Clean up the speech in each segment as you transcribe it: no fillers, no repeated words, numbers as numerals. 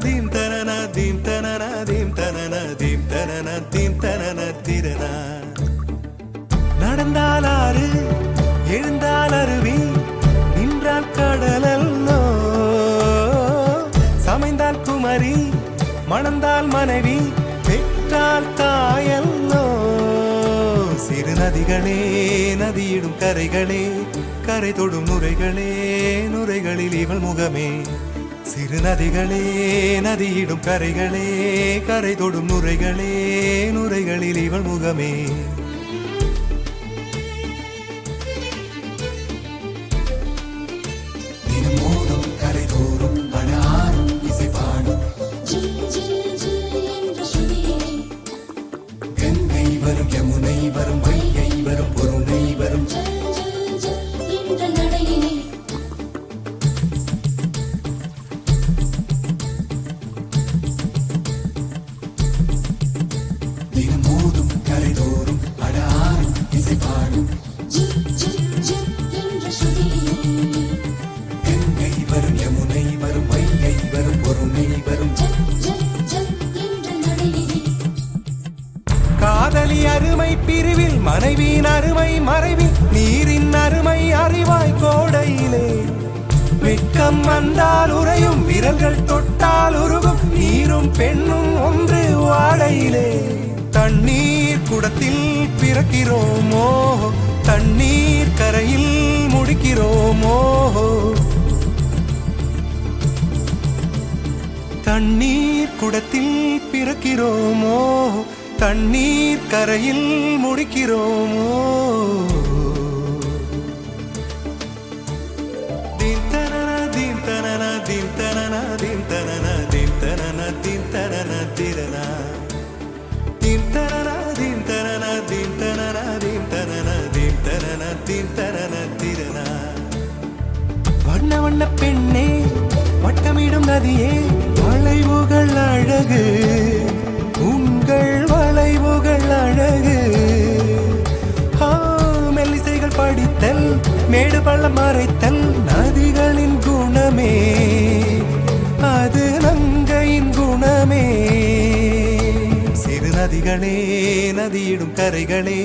Theme தனன theme தனன theme தனன தீம் தனன தீம் தனன திரனா. நடந்தால் ஆறு எழுந்தால் அருவி நின்றால் கடலல்லோ, சமைந்தால் குமரி மணந்தால் மனைவி பெற்றால் தாயல்லோ. சிறு நதிகளே நதியிடும் கரைகளே கரை தொடும் நுரைகளே நுரைகளில் இவள் முகமே. சிறு நதிகளே நதியிடும் கரைகளே கரை தொடும் நுரைகளே நுரைகளில் இவள் முகமே. தினமோதும் கரை தோறும் அடாரும் இசை பாடும் கங்கை வரும் யமுனை வரும் வைகை வரும் பொருணை வரும் தினமோதும் கரை தோறும் அடாரும் இசை பாடும் கங்கை வரும் யமுனை வரும் வைகை வரும் பொருணை வரும். காதலி அருமை பிரிவில் மனைவியின் அருமை மறைவில் நீரின் அருமை அறிவாய் கோடையிலே. வெட்கம் வந்தால் உறையும் விரல்கள் தொட்டால் உருகும் நீரும் பெண்ணும் ஒன்று வாடையிலே. தண்ணீர் குடத்தில் பிறக்கிறோமோ தண்ணீர் கரையில் முடிக்கிறோமோ. தண்ணீர் குடத்தில் பிறக்கிறோமோ தண்ணீர் கரையில் முடிக்கிறோமோ. தீம் தனன தீம் தனன தீம் தனன தீம் தனன தீம் தனன தீம் தனன திரனா. தீம் தனன தீம் தனன தீம் தனன தீம் தனன தீம் தனன தீம் தனன திரனா. வண்ண வண்ண பெண்ணே வட்டமிடும் நதியே வளைவுகள் அழகு உங்கள் வளைவுகள் அழகு. மெல்லிசைகள் படித்தல் மேடு பள்ளம் மறைத்தல் நதிகளின் குணமே அது நங்கையின் குணமே. சிறு நதிகளே நதியிடும் கரைகளே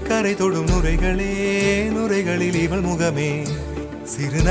கரை தொடும் நுரைகளே நுரைகளில் இவள் முகமே. சிறு